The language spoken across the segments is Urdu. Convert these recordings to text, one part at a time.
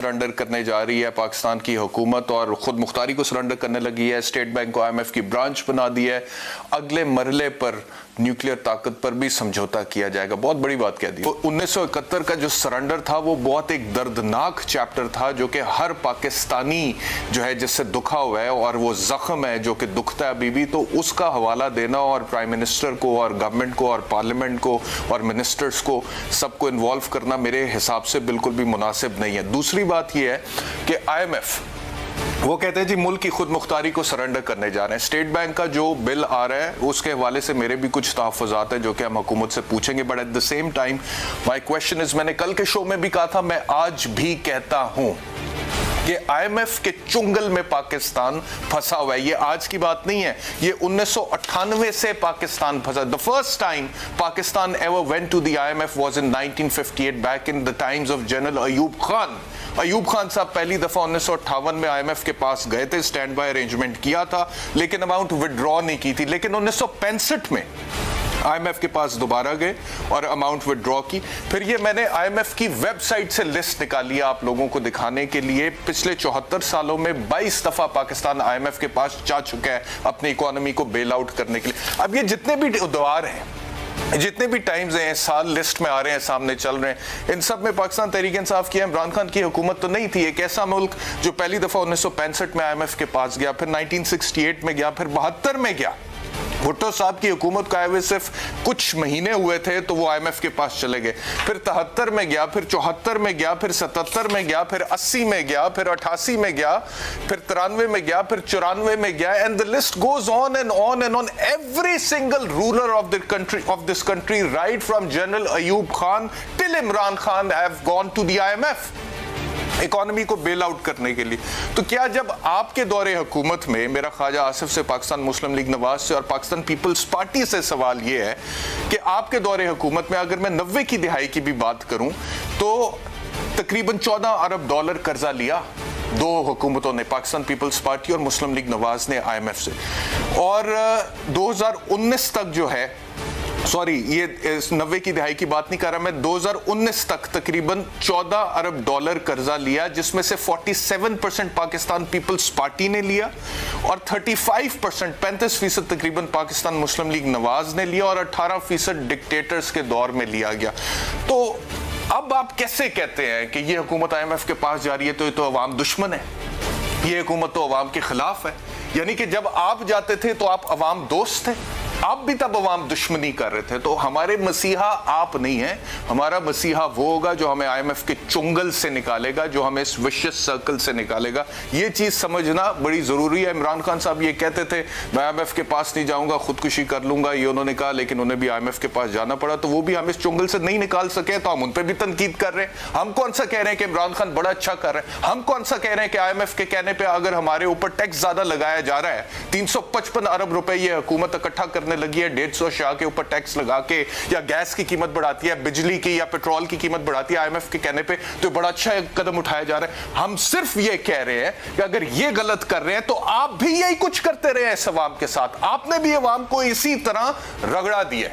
سرنڈر کرنے جا رہی ہے پاکستان کی حکومت اور خود مختاری کو سرنڈر کرنے لگی ہے. اسٹیٹ بینک کو IMF کی برانچ بنا دی ہے. اگلے مرحلے پر نیوکلیئر طاقت پر بھی سمجھوتا کیا جائے گا. بہت بڑی بات کہہ دی. 1971 کا جو سرنڈر تھا وہ بہت ایک دردناک چیپٹر تھا جو کہ ہر پاکستانی جو ہے جس سے دکھا ہوا ہے اور وہ زخم ہے جو کہ دکھتا ہے ابھی بھی, تو اس کا حوالہ دینا اور پرائم منسٹر کو اور گورنمنٹ کو اور پارلیمنٹ کو اور منسٹرز کو سب کو انوالو کرنا میرے حساب سے بالکل بھی مناسب نہیں ہے. دوسری بات یہ ہے کہ IMF وہ کہتے ہیں جی ملک کی خود مختاری کو سرنڈر کرنے جا رہے ہیں. اسٹیٹ بینک کا جو بل آ رہا ہے اس کے حوالے سے میرے بھی کچھ تحفظات ہیں جو کہ ہم حکومت سے پوچھیں گے. But at the same time my question is, میں نے کل کے شو میں بھی کہا تھا, میں آج بھی کہتا ہوں کہ IMF کے چنگل میں پاکستان پھنسا ہوا ہے. یہ آج کی بات نہیں ہے, یہ 1998 سے پاکستان پھنسا. The first time Pakistan ever went to the IMF was in 1958, back in the times of General Ayub Khan. Ayub Khan صاحب پہلی دفعہ 1958 میں IMF کے پاس گئے تھے, سٹینڈ بائی ارینجمنٹ کیا تھا لیکن اماؤنٹ وڈرا نہیں کی تھی. لیکن 1965 میں IMF کے پاس دوبارہ گئے اور اماؤنٹ وڈرا کی. پھر یہ میں نے IMF کی ویب سائٹ سے لسٹ نکالی آپ لوگوں کو دکھانے کے لیے. پچھلے 74 سالوں میں 22 دفعہ پاکستان IMF کے پاس جا چکا ہے اپنی اکانومی کو بیل آؤٹ کرنے کے لیے. اب یہ جتنے بھی ادوار ہیں, جتنے بھی ٹائمز ہیں, سال لسٹ میں آ رہے ہیں, سامنے چل رہے ہیں, ان سب میں پاکستان تحریک انصاف کی عمران خان کی حکومت تو نہیں تھی. ایک ایسا ملک جو پہلی دفعہ 1965 میں IMF کے پاس گیا, پھر 1968 میں گیا, پھر 72 میں گیا. بھٹو صاحب کی حکومت کو آئے ہوئے صرف کچھ مہینے ہوئے تھے تو وہ IMF کے پاس چلے گئے. پھر 73 میں گیا, پھر 74 میں گیا, پھر 77 میں گیا, پھر 80 میں گیا, پھر 88 میں گیا, پھر 93 میں گیا, پھر 94 میں گیا, and the list goes on and on and on. Every single ruler of this country, right from General Ayub Khan till Imran Khan, have gone to the IMF economy کو بیل آؤٹ کرنے کے لیے. تو کیا جب آپ کے دور حکومت میں, میرا خواجہ آصف سے, پاکستان مسلم لیگ نواز سے اور پاکستان پیپلز پارٹی سے سوال یہ ہے کہ آپ کے دور حکومت میں اگر میں 90 کی دہائی کی بھی بات کروں تو تقریباً $14 ارب قرضہ لیا دو حکومتوں نے, پاکستان پیپلز پارٹی اور مسلم لیگ نواز نے IMF سے, اور 2019 تک جو ہے, سوری یہ 90 کی دہائی کی بات نہیں کر رہا میں, 2019 تک تقریباً $14 ارب قرضہ لیا, جس میں سے 47% پاکستان پیپلز پارٹی نے لیا اور 35% تقریباً پاکستان مسلم لیگ نواز نے لیا, اور 18% ڈکٹیٹرز کے دور میں لیا گیا. تو اب آپ کیسے کہتے ہیں کہ یہ حکومت IMF کے پاس جا رہی ہے تو یہ تو عوام دشمن ہے, یہ حکومت تو عوام کے خلاف ہے؟ یعنی کہ جب آپ جاتے تھے تو آپ عوام دوست تھے, آپ بھی تب عوام دشمنی کر رہے تھے. تو ہمارے مسیحا آپ نہیں ہیں, ہمارا مسیحا وہ ہوگا جو ہمیں IMF کے چنگل سے نکالے گا, جو ہمیں اس وشیس سرکل سے نکالے گا. یہ چیز سمجھنا بڑی ضروری ہے. عمران خان صاحب یہ کہتے تھے میں IMF کے پاس نہیں جاؤں گا, خودکشی کر لوں گا, یہ انہوں نے کہا, لیکن انہیں بھی IMF کے پاس جانا پڑا. تو وہ بھی ہم اس چنگل سے نہیں نکال سکے تو ہم ان پہ بھی تنقید کر رہے ہیں. ہم کون سا کہہ رہے ہیں کہ عمران خان بڑا اچھا کر رہے ہیں؟ ہم کون سا کہہ رہے ہیں کہ IMF کے کہنے پہ اگر ہمارے اوپر ٹیکس زیادہ لگایا جا رہا ہے, 355 ارب روپے یہ حکومت اکٹھا کرنے لگی ہے, 150 شاہ کے اوپر ٹیکس لگا کے, یا گیس کی قیمت بڑھاتی ہے, بجلی کی یا پیٹرول کی قیمت بڑھاتی ہے IMF کے کہنے پہ, تو بڑا اچھا قدم اٹھایا جا رہا ہے. ہم صرف یہ کہہ رہے ہیں کہ اگر یہ غلط کر رہے ہیں تو آپ بھی یہی کچھ کرتے رہے اس عوام کے ساتھ, آپ نے بھی عوام کو اسی طرح رگڑا دیا.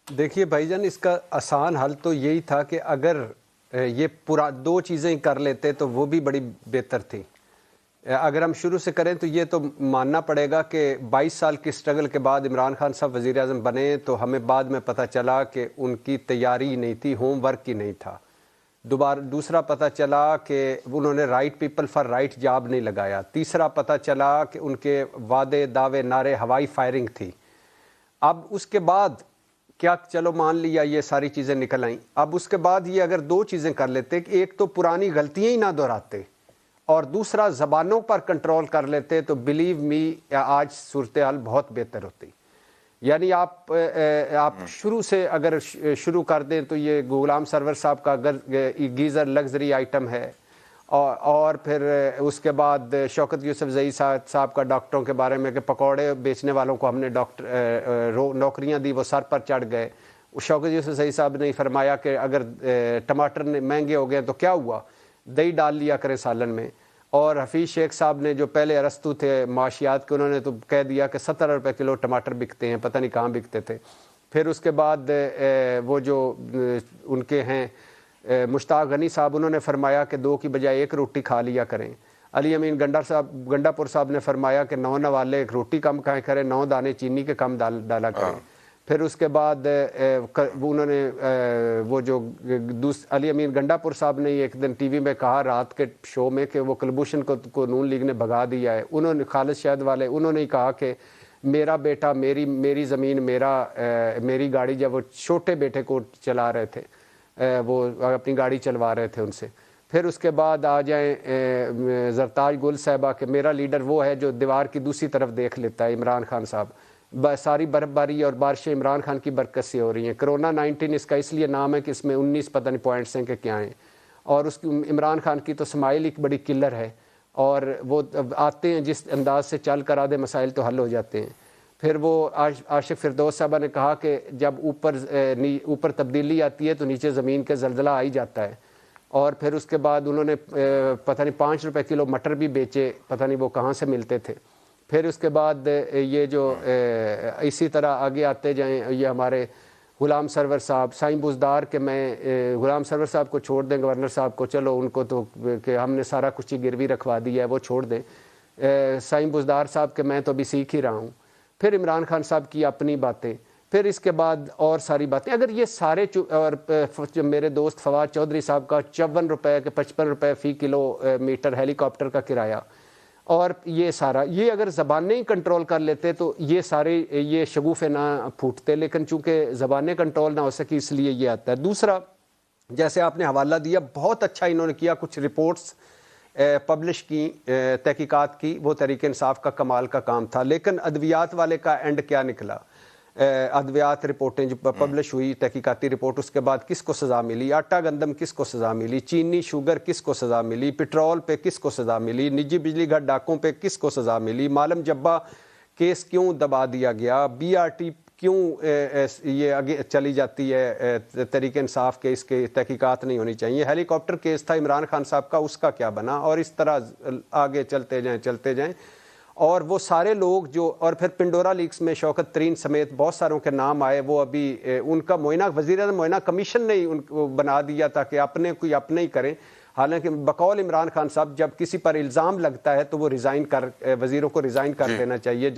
دیکھیے بھائی جان, اس کا آسان حل تو یہی تھا کہ اگر یہ پورا دو چیزیں کر لیتے تو وہ بھی بڑی بہتر تھی. اگر ہم شروع سے کریں تو یہ تو ماننا پڑے گا کہ 22 سال کی سٹرگل کے بعد عمران خان صاحب وزیر اعظم بنے تو ہمیں بعد میں پتہ چلا کہ ان کی تیاری نہیں تھی, ہوم ورک ہی نہیں تھا. دوسرا پتہ چلا کہ انہوں نے right people for right job نہیں لگایا. تیسرا پتہ چلا کہ ان کے وعدے دعوے نعرے ہوائی فائرنگ تھی. اب اس کے بعد کیا, چلو مان لیا یہ ساری چیزیں نکل آئیں, اب اس کے بعد یہ اگر دو چیزیں کر لیتے کہ ایک تو پرانی غلطیاں ہی نہ دہراتے اور دوسرا زبانوں پر کنٹرول کر لیتے تو بلیو می آج صورتحال بہت بہتر ہوتی. یعنی آپ شروع سے اگر شروع کر دیں تو یہ غلام سرور صاحب کا گیزر لگژری آئٹم ہے, اور پھر اس کے بعد شوکت یوسف زئی صاحب کا ڈاکٹروں کے بارے میں کہ پکوڑے بیچنے والوں کو ہم نے نوکریاں دی, وہ سر پر چڑھ گئے. شوکت یوسف زئی صاحب نے فرمایا کہ اگر ٹماٹر مہنگے ہو گئے تو کیا ہوا, دہی ڈال لیا کریں سالن میں. اور حفیظ شیخ صاحب نے جو پہلے ارسطو تھے معاشیات کے, انہوں نے تو کہہ دیا کہ 70 روپے کلو ٹماٹر بکتے ہیں, پتہ نہیں کہاں بکتے تھے. پھر اس کے بعد وہ جو ان کے ہیں مشتاق غنی صاحب انہوں نے فرمایا کہ 2 کی بجائے 1 روٹی کھا لیا کریں. علی امین گنڈا پور صاحب نے فرمایا کہ 9 نوالے 1 روٹی کم کھائیں کریں, 9 دانے چینی کے کم ڈالا کریں. پھر اس کے بعد انہوں نے وہ جو علی امین گنڈا پور صاحب نے ایک دن ٹی وی میں کہا رات کے شو میں کہ وہ کلبھوشن کو نون لیگ نے بھگا دیا ہے. انہوں نے خالد شہد والے انہوں نے کہا کہ میرا بیٹا میری زمین میری گاڑی, جب وہ چھوٹے بیٹے کو چلا رہے تھے, وہ اپنی گاڑی چلوا رہے تھے ان سے. پھر اس کے بعد آ جائیں زرتاج گل صاحبہ کہ میرا لیڈر وہ ہے جو دیوار کی دوسری طرف دیکھ لیتا ہے, عمران خان صاحب. ساری برف باری اور بارشیں عمران خان کی برکت سے ہو رہی ہیں. کرونا 19 اس کا اس لیے نام ہے کہ اس میں 19 پتہ نہیں پوائنٹس ہیں کہ کیا ہیں, اور اس کی عمران خان کی تو سمائل ایک بڑی کلر ہے, اور وہ آتے ہیں جس انداز سے چل کر آدھے مسائل تو حل ہو جاتے ہیں. پھر وہ عاشق فردوس صاحبہ نے کہا کہ جب اوپر تبدیلی آتی ہے تو نیچے زمین کے زلزلہ آ ہی جاتا ہے. اور پھر اس کے بعد انہوں نے پتہ نہیں 5 روپے کلو مٹر بھی بیچے, پتہ نہیں وہ کہاں سے ملتے تھے. پھر اس کے بعد یہ جو اسی طرح آگے آتے جائیں, یہ ہمارے غلام سرور صاحب, سائیں بزدار کہ میں غلام سرور صاحب کو چھوڑ دیں, گورنر صاحب کو, چلو ان کو تو کہ ہم نے سارا کچھ ہی گروی رکھوا دیا ہے وہ چھوڑ دیں. سائیں بزدار صاحب کہ میں تو ابھی سیکھ ہی رہا ہوں. پھر عمران خان صاحب کی اپنی باتیں, پھر اس کے بعد اور ساری باتیں. اگر یہ سارے اور میرے دوست فواد چودھری صاحب کا 54 روپے کہ 55 روپے فی کلو میٹر ہیلی کاپٹر کا کرایہ, اور یہ سارا, یہ اگر زبانیں ہی کنٹرول کر لیتے تو یہ سارے یہ شگوفے نہ پھوٹتے. لیکن چونکہ زبانیں کنٹرول نہ ہو سکی اس لیے یہ آتا ہے. دوسرا, جیسے آپ نے حوالہ دیا, بہت اچھا انہوں نے کیا, کچھ رپورٹس پبلش کی, تحقیقات کی, وہ تحریک انصاف کا کمال کا کام تھا. لیکن ادویات والے کا اینڈ کیا نکلا؟ ادویات رپورٹیں جو پبلش ہوئی, تحقیقاتی رپورٹ, اس کے بعد کس کو سزا ملی؟ آٹا گندم کس کو سزا ملی؟ چینی شوگر کس کو سزا ملی؟ پٹرول پہ کس کو سزا ملی؟ نجی بجلی گھر ڈاکوں پہ کس کو سزا ملی؟ معلم جبہ کیس کیوں دبا دیا گیا؟ بی آر ٹی کیوں یہ آگے چلی جاتی ہے تحریک انصاف کے, اس کے تحقیقات نہیں ہونی چاہیے؟ ہیلی کاپٹر کیس تھا عمران خان صاحب کا, اس کا کیا بنا؟ اور اس طرح آگے چلتے جائیں. اور وہ سارے لوگ جو, اور پھر پنڈورا لیکس میں شوکت ترین سمیت بہت ساروں کے نام آئے, وہ ابھی ان کا معائنہ وزیر اعظم معائنہ کمیشن نے ان کو بنا دیا تھا کہ اپنے ہی کریں. حالانکہ بقول عمران خان صاحب جب کسی پر الزام لگتا ہے تو وہ وزیروں کو ریزائن کر دینا چاہیے. جب